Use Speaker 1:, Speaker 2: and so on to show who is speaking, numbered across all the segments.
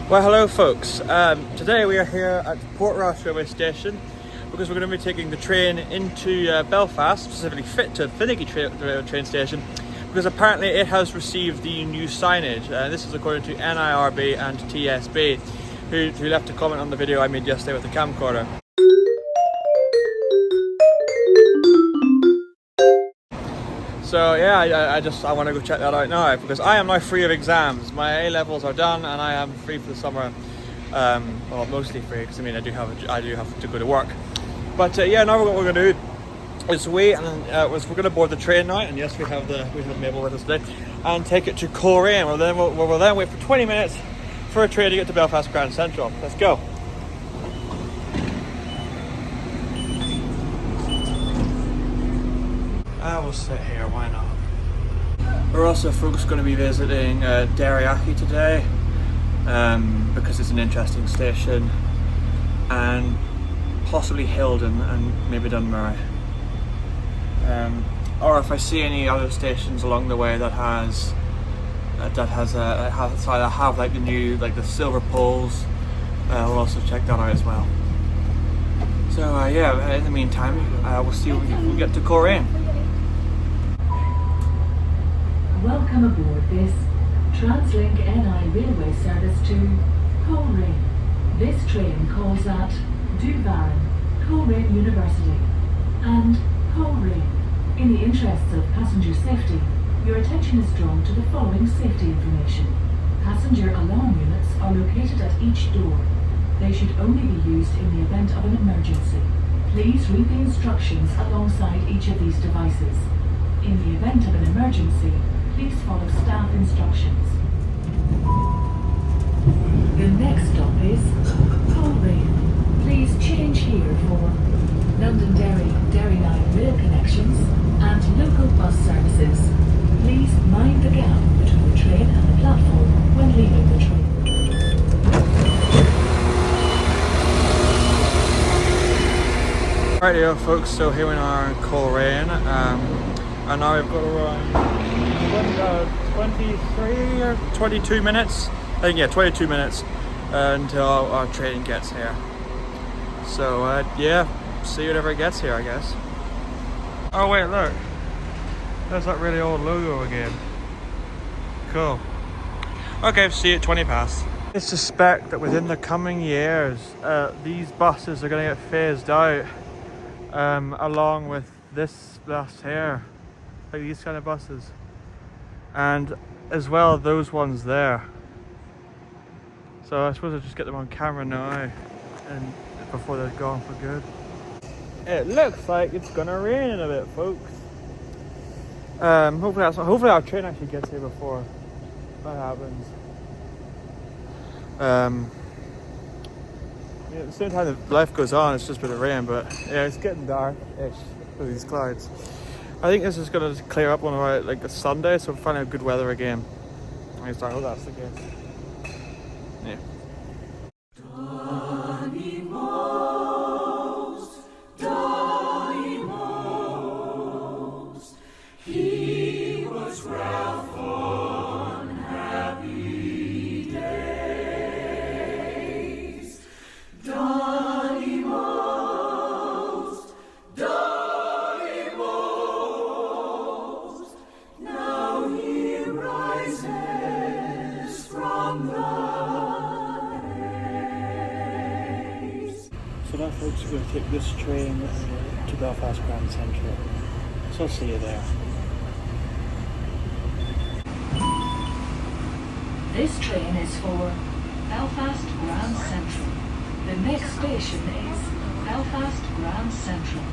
Speaker 1: Well, hello folks. Today we are here at Portrush railway station because we're going to be taking the train into Belfast, specifically to Finaghy train station, because apparently it has received the new signage. This is according to NIRB and TSB, who left a comment on the video I made yesterday with the camcorder. So yeah, I want to go check that out now because I am now free of exams. My A-levels are done and I am free for the summer. Well, mostly free because I mean I do have to go to work. But yeah, now what we're going to do is wait, and we're going to board the train now. And yes, we have Mabel with us today, and take it to Coleraine. We'll then wait for 20 minutes for a train to get to Belfast Grand Central. Let's go. I will sit here, why not? We're also, folks, going to be visiting Finaghy today because it's an interesting station, and possibly Hildon and maybe Dunmurry. Or if I see any other stations along the way that have like the new, like the silver poles, we'll also check that out as well. So yeah, in the meantime, we'll see when we get to Coleraine.
Speaker 2: Welcome aboard this TransLink NI railway service to Coleraine. This train calls at Dunmurry, Coleraine University and Coleraine. In the interests of passenger safety, your attention is drawn to the following safety information. Passenger alarm units are located at each door. They should only be used in the event of an emergency. Please read the instructions alongside each of these devices. In the event of an emergency, please follow staff instructions. The next stop is Coleraine. Please change here for Londonderry, Derry Line rail connections and local bus services. Please mind the gap between the train and the platform when leaving the train.
Speaker 1: Rightio folks, so here we are in Coleraine, and now we've got around 23 or 22 minutes, I think, yeah, 22 minutes until our train gets here. So yeah, see you whenever it gets here, I guess. Oh wait, look, there's that really old logo again. Cool. Okay, see you at 20 past. I suspect that within the coming years, these buses are going to get phased out, along with this bus here, like these kind of buses. And as well those ones there. So I suppose I'll just get them on camera now and before they're gone for good. It looks like it's gonna rain in a bit, folks. Hopefully our train actually gets here before that happens. Yeah, at the same time the life goes on, it's just a bit of rain, but yeah, it's getting dark-ish with these clouds. I think this is going to clear up on about like a Sunday, so we'll find out good weather again. At least I hope that's the case. Yeah.
Speaker 3: He was Ralph on happy days. Donny most, Donny most. Now he rises from the haze.
Speaker 1: So now, folks, we're going to take this train to Belfast Grand Central. So I'll see you there.
Speaker 2: This train is for Belfast Grand Central. The next station is Belfast Grand Central.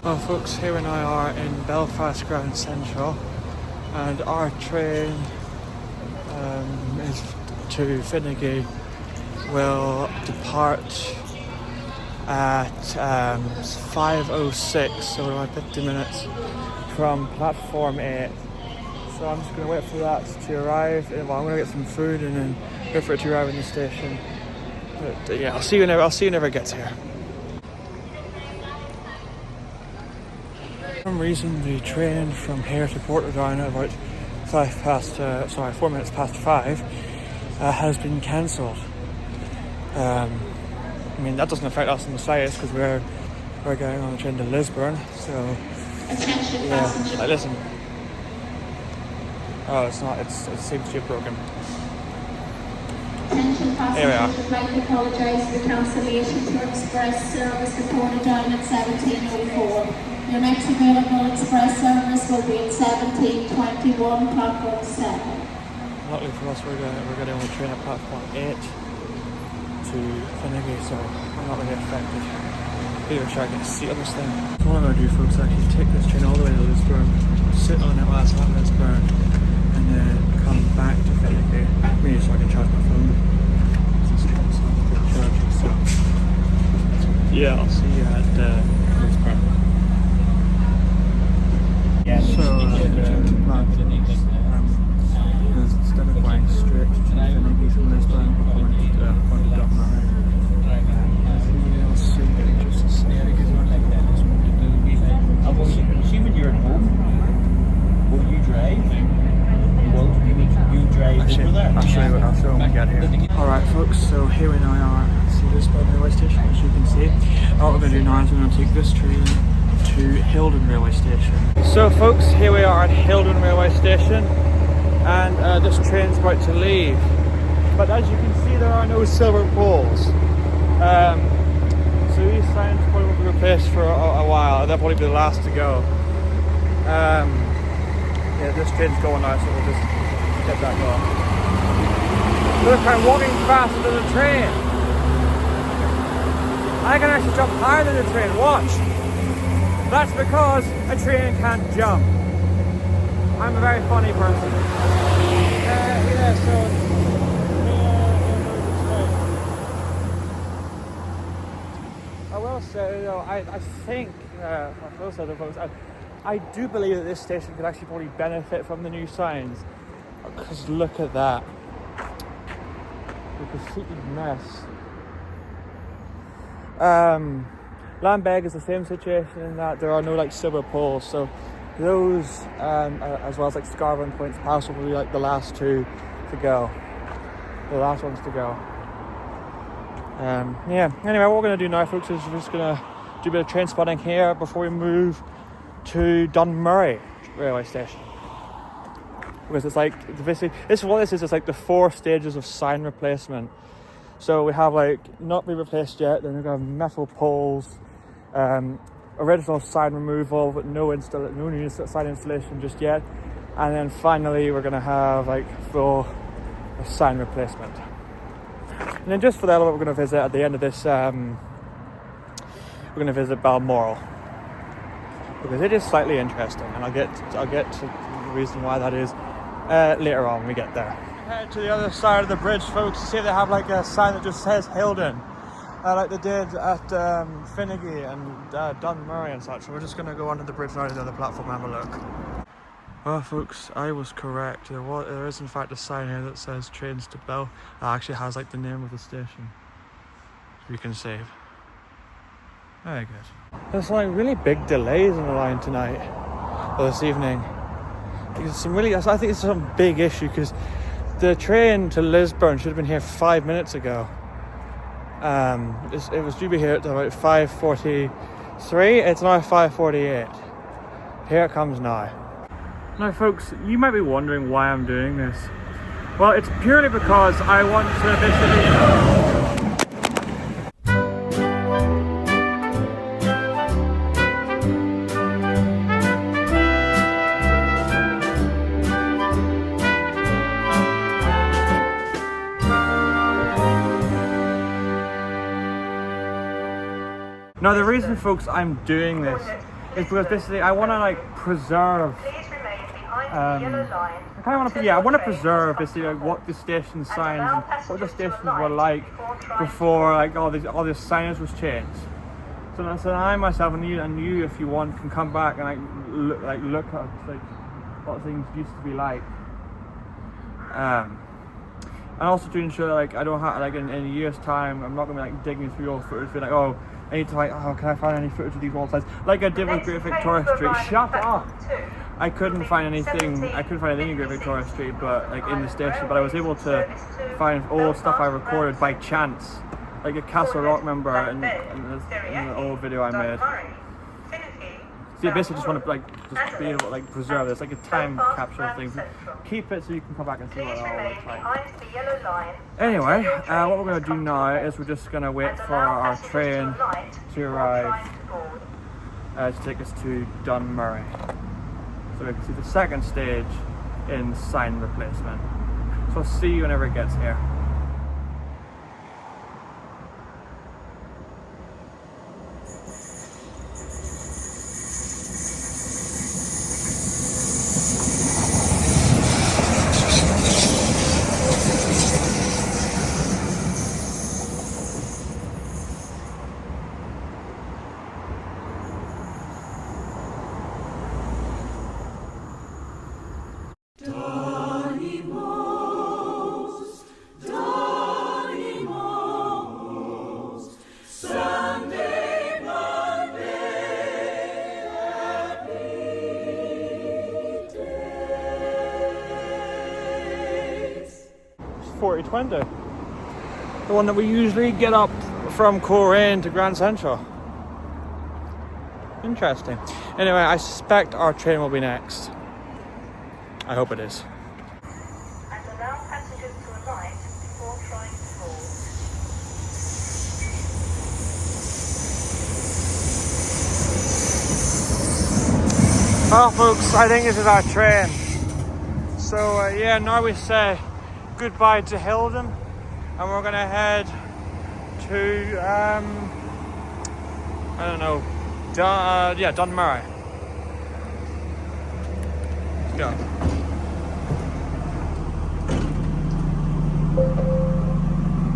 Speaker 1: Well folks, here we now are in Belfast Grand Central, and our train is to Finaghy will depart at 5:06, so we're about 50 minutes from platform 8. So I'm just going to wait for that to arrive. Well, I'm going to get some food and then wait for it to arrive in the station. But yeah, I'll see you whenever it gets here. some reason the train from here to Portadown at about 4 minutes past 5 has been cancelled. I mean, that doesn't affect us in the slightest because we're going on the train to Lisburn, so yeah, like, listen. Oh, it's not, it seems to be broken.
Speaker 4: Attention
Speaker 1: Here we are.
Speaker 4: passengers, would like to apologise for the cancellation for express service to Portadown at 17:04. Your next available express service will be at 17:21, platform 7.
Speaker 1: Luckily for us, we're going on the train at platform 8 to Finaghy, so we're not really affected. Maybe we'll try to get a seat on this thing. So what I'm going to do, folks, is actually take this train all the way to Lisburn, sit on it while it's at Lisburn, and then come back to Finaghy. Maybe so I can charge my phone. So yeah, I'll see you at Lisburn. So instead of going straight to Finaghy from Lisburn, we're going to Dunmurry. I'll see you in just a second.
Speaker 5: Assuming you're at home, will you drive? You drive over there?
Speaker 1: I'll show you when we get here. Alright folks, so here we now are at Lisburn railway station, as you can see. What we're going to do now is we're going to take this train to Hildon railway station. So folks, here we are at Hildon railway station, and this train's about to leave. But as you can see, there are no silver poles. So these signs probably won't be replaced for a while. They'll probably be the last to go. Yeah, this train's going now, so we'll just get that going. Look, I'm walking faster than the train. I can actually jump higher than the train. Watch. That's because a train can't jump. I'm a very funny person. Yeah, so I will say, though, I think, I will say, folks, I do believe that this station could actually probably benefit from the new signs. Because look at that. The completely mess. Lambeg is the same situation in that there are no like silver poles, so those as well as like Scarborough and Points Pass will be like the last two to go. The last ones to go. Yeah, anyway, what we're going to do now, folks, is we're just going to do a bit of train spotting here before we move to Dunmurry railway station. Because it's like, basically, this is what this is, it's like the 4 stages of sign replacement. So we have like not be replaced yet, then we're going to have metal poles, original sign removal, but no new sign installation just yet. And then finally we're going to have like full sign replacement. And then just for that, what we're going to visit at the end of this, we're going to visit Balmoral. Because it is slightly interesting, and I'll get to the reason why that is later on when we get there. Head to the other side of the bridge, folks. See if they have like a sign that just says Hildon, like they did at Finaghy and Dunmurry and such. So we're just going to go onto the bridge now to the other platform and have a look. Well, folks, I was correct. There is in fact a sign here that says trains to Belfast. It actually has like the name of the station, so you can save. Very good. There's like really big delays on the line tonight, or this evening. I think it's some big issue because the train to Lisburn should have been here 5 minutes ago. It was due to be here at about 5:43. It's now 5:48. Here it comes now. Now, folks, you might be wondering why I'm doing this. Well, it's purely because I want to basically. Now the reason, folks, I'm doing this is because basically I want to like preserve. I want to preserve basically like what the station signs and what the stations were like before like all this signage was changed. So I myself and you, if you want, can come back and like look at like what things used to be like. And also to ensure like I don't have like in a year's time I'm not gonna be like digging through old footage, be like, oh, I need to like, oh, can I find any footage of these wall signs? Like I did with Great Victoria Street. Shut up! I couldn't find anything. I couldn't find anything in Great Victoria Street, but like in the station. But I was able to find old stuff I recorded by chance, like a Castle Rock member in the old video I made. So you basically just want to like just be able to like preserve this, like a time capsule thing. Keep it so you can come back and see what it all looks like. Anyway, what we're going to do now is we're just going to wait for our train to arrive to take us to Dunmurry. So we can see the second stage in sign replacement. So I'll see you whenever it gets here.
Speaker 3: Sunday, Monday, happy days.
Speaker 1: 4020. The one that we usually get up from Coleraine to Grand Central. Interesting. Anyway, I suspect our train will be next. I hope it is.
Speaker 2: And allow passengers to alight before trying to board.
Speaker 1: Well, folks, I think this is our train. So, yeah, now we say goodbye to Hilden, and we're gonna head to, I don't know, Dunmurry. Let's go.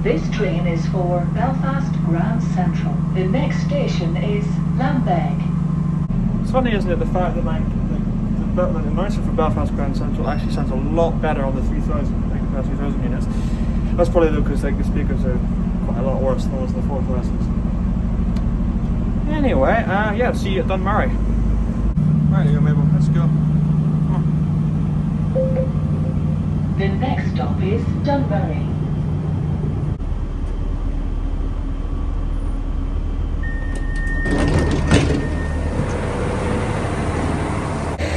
Speaker 2: This train is for Belfast Grand Central. The next station is Lambeg.
Speaker 1: It's funny, isn't it, the fact that like the announcement for Belfast Grand Central actually sounds a lot better on the 3000, like the 3000 units. That's probably though because like the speakers are quite a lot worse than those in the 4000s. Anyway, yeah, see you at Dunmurry. Right, here, Mabel, let's go. Come on.
Speaker 2: The next stop is Dunmurry.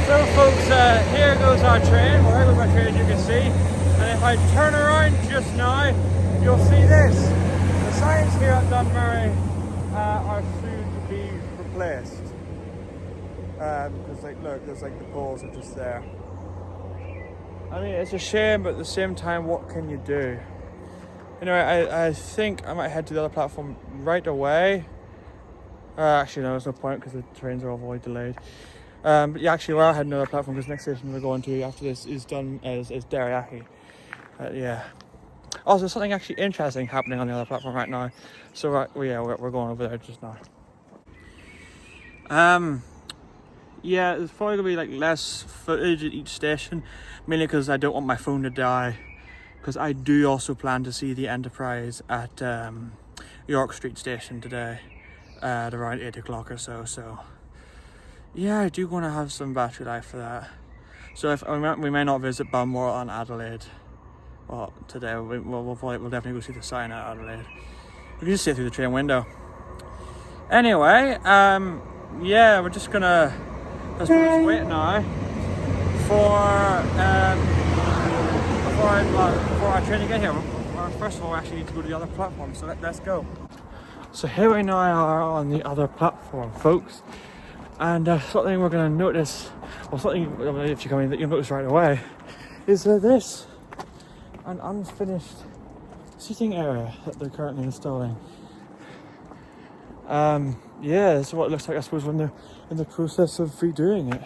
Speaker 1: So folks, here goes our train. Well, there goes my train, as you can see. And if I turn around just now, you'll see this. The signs here at Dunmurry are soon to be replaced. Because like, look, there's like the poles are just there. I mean, it's a shame, but at the same time, what can you do? Anyway, I think I might head to the other platform right away. Actually, no, there's no point because the trains are all very delayed. But yeah, actually, we're heading to another platform because the next station we're going to after this is Finaghy. Yeah. Also, there's something actually interesting happening on the other platform right now. So we're going over there just now. Yeah, there's probably gonna be like less footage at each station, mainly because I don't want my phone to die. Because I do also plan to see the Enterprise at York Street Station today at around 8 o'clock or so. So yeah, I do want to have some battery life for that. So if we may not visit Balmoral and Adelaide. Well, today we'll definitely go see the sign at Adelaide. We can just see it through the train window. Anyway, yeah, we're just gonna let's wait now for our train to get here. First of all, we actually need to go to the other platform, so let's go. So here we now are on the other platform, folks. And something we're going to notice, or something if you come in that you'll notice right away, is this an unfinished seating area that they're currently installing. Yeah, that's what it looks like, I suppose, when they're in the process of redoing it.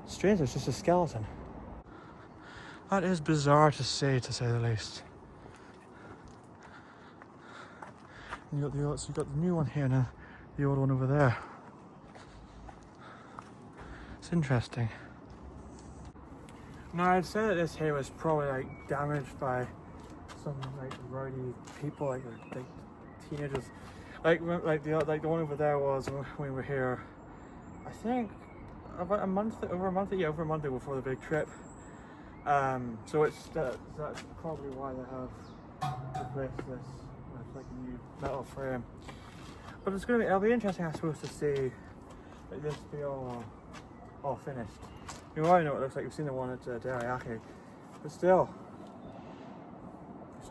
Speaker 1: Strange, it's just a skeleton. That is bizarre to say the least. And you got the new one here and the old one over there. It's interesting. Now, I'd say that this here was probably like damaged by some like rowdy people, like teenagers. Like the one over there was when we were here. I think about over a month before the big trip. So that's probably why they have replaced this with like a new metal frame. But it'll be interesting, I suppose, to see like this be all finished. You already know what it looks like. You've seen the one at Teriyaki, but still.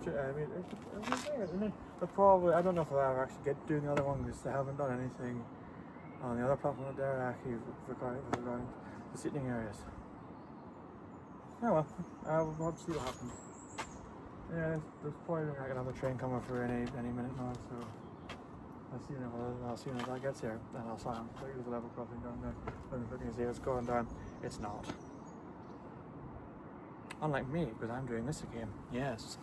Speaker 1: I mean, and then probably, I don't know if I'll ever actually get doing the other one because they haven't done anything on the other platform at Teriyaki regarding the sitting areas. Oh well, we'll have to see what happens. Yeah, there's probably like another train coming through any minute now, so I'll see when that gets here, and I'll sign. There's a level crossing down there. When the thing is here, it's going down. It's not. Unlike me, because I'm doing this again. Yes.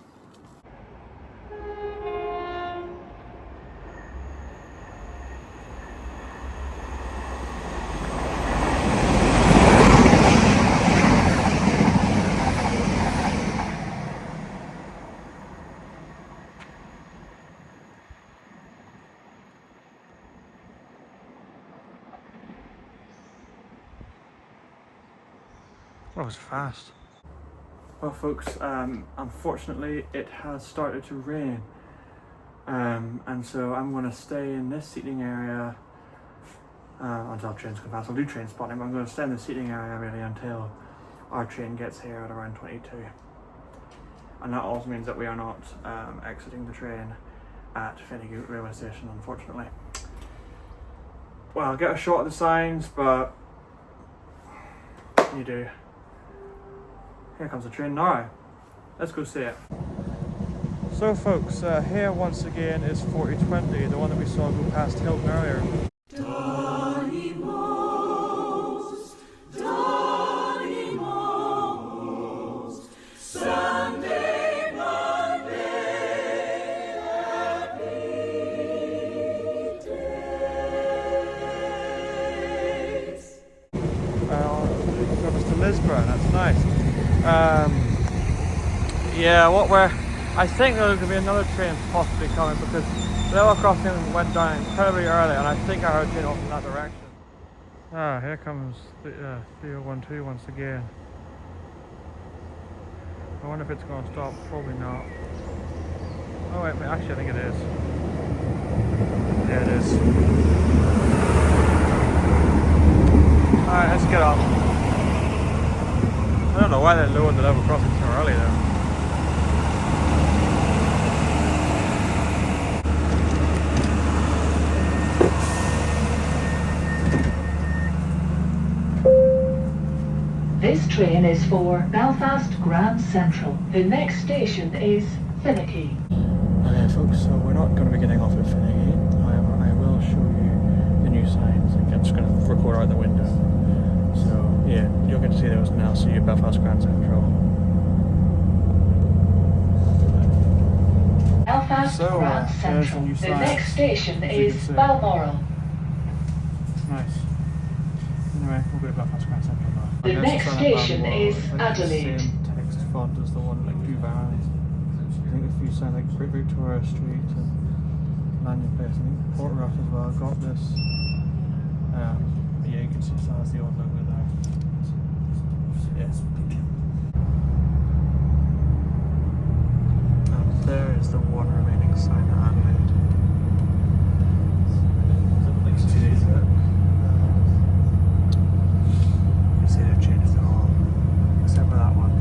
Speaker 1: That was fast. Well folks, unfortunately it has started to rain, and so I'm going to stay in this seating area until trains come past. I'll do train spotting, but I'm going to stay in the seating area really until our train gets here at around 22. And that also means that we are not exiting the train at Finaghy railway station, unfortunately. Well, I'll get a shot of the signs, but you do. Here comes the train now. Let's go see it. So folks, here once again is 4020, the one that we saw go past Hilton earlier.
Speaker 3: Sunday, Monday, happy days.
Speaker 1: Service to Lisbon, that's nice. Yeah, I think there's going to be another train possibly coming because the level crossing went down incredibly early, and I think I heard a train off in that direction. Ah, here comes the 3012 once again. I wonder if it's going to stop. Probably not. Oh wait, actually I think it is. Yeah, it is. Alright, let's get on. I don't know why they lowered the level crossing so early though.
Speaker 2: This train is for Belfast Grand Central. The next station is Finaghy.
Speaker 1: Okay folks, so we're not going to be getting off at Finaghy. However, I will show you the new signs. I'm just going to record out the window. So yeah, you'll get to see those now. See you at Belfast Grand Central.
Speaker 2: Belfast Grand Central. The next station is Balmoral.
Speaker 1: Nice. Anyway, we'll go to Belfast Grand Central now.
Speaker 2: The next station is Adelaide.
Speaker 1: The same text font as the one like Dunmurry. I think if you sign like Great Victoria Street and Lanyon Place, I think Port Rock as well got this. Yeah, you can see it has the old logo there. Yes. And there is the one remaining sign at Adelaide. You see they've changed it all, except for that one.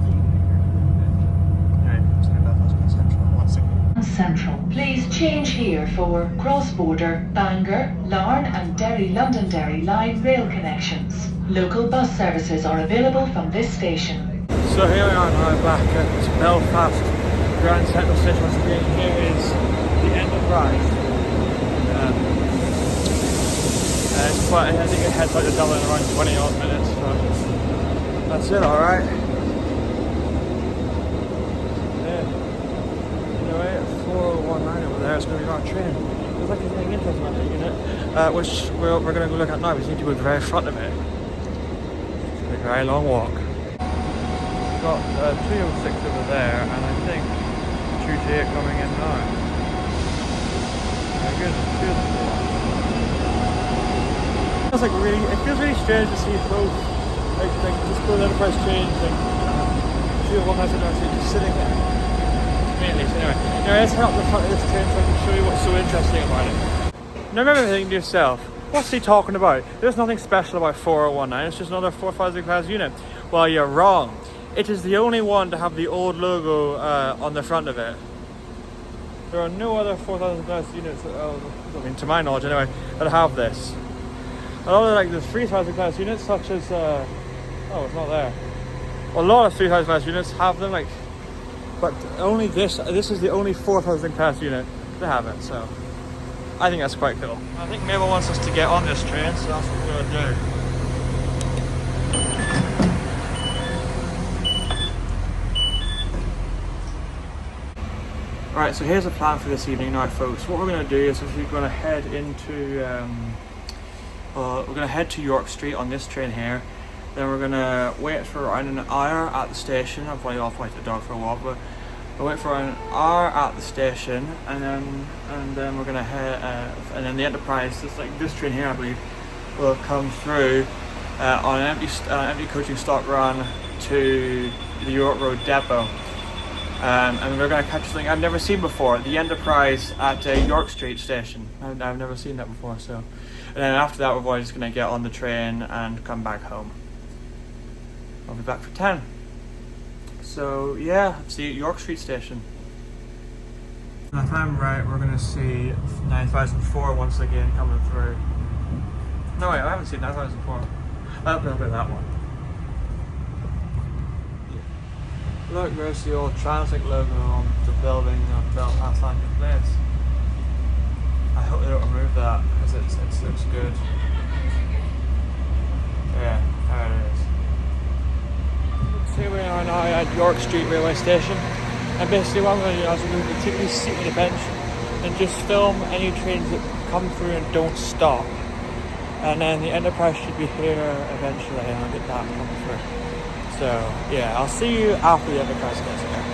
Speaker 1: Anyway, it's in Belfast Central once again.
Speaker 2: Central. Please change here for cross-border Bangor, Larne and Derry Londonderry line rail connections. Local bus services are available from this station.
Speaker 1: So here we are now back at Belfast Grand Central Station once again. Here is the end of Rise. It's quite, I think it heads out to Dublin in around 20 odd minutes, but that's it, alright. Yeah. Anyway, 4019 over there is going to be our train. There's like something interesting about that unit, which we're going to go look at now. We just need to go to the very front of it. It's a very long walk. We've got 306 over there, and I think 228 coming in now. Good. It feels really strange to see both, like just go to the Enterprise trains, like see one has another train just sitting there. Mainly, so anyway, let's head up the front of this train so I can show you what's so interesting about it. Now remember thinking to yourself, what's he talking about? There's nothing special about 4019, it's just another 4000 class unit. Well, you're wrong. It is the only one to have the old logo on the front of it. There are no other 4000 class units, I mean to my knowledge anyway, that have this. A lot of like the 3000 class units such as, oh it's not there. Well, a lot of 3000 class units have them, like, but only this is the only 4000 class unit to have it, so I think that's quite cool. I think Mabel wants us to get on this train, so that's what we're going to do. Right, so here's the plan for this evening now, folks. What we're going to do is we're going to head into, we're going to head to York Street on this train here. Then we're going to wait for around an hour at the station. I'll probably off like the dog for a walk, but we'll wait for an hour at the station, and then we're going to head, and then the Enterprise, just like this train here, I believe, will come through on an empty coaching stock run to the York Road depot. And we're going to catch something I've never seen before, the Enterprise at York Street station. I've never seen that before, so. And then after that, we're probably just going to get on the train and come back home. I'll be back for 10. So yeah, see you at York Street station. And if I'm right, we're going to see 9004 once again coming through. No wait, I haven't seen 9004. Oh, no, but that one. Look, there's the old Translink logo on the building of Belfast Landing Place. I hope they don't remove that because it looks good. Yeah, there it is. So here we are now at York Street Railway Station, and basically what I'm going to do is I'm going to take this seat on the bench and just film any trains that come through and don't stop. And then the Enterprise should be here eventually, and I'll get that coming through. So yeah, I'll see you after the Enterprise gets here.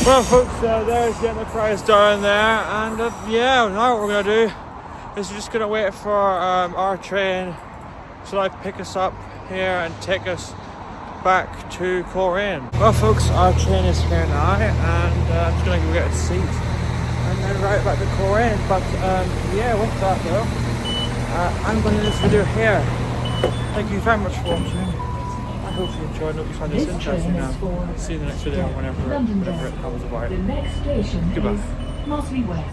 Speaker 1: Well folks, there's the Enterprise down there, and yeah, now what we're going to do is we're just going to wait for our train to like pick us up here and take us back to Coleraine. Well folks, our train is here now, and I'm just going to go get a seat and then right back to Coleraine. But yeah, with that though, I'm going to end this video here. Thank you very much for watching. I hope you enjoyed, I hope you found this interesting. See you in the next video whenever it comes about.
Speaker 2: The next station
Speaker 1: Goodbye.
Speaker 2: is Mosley West.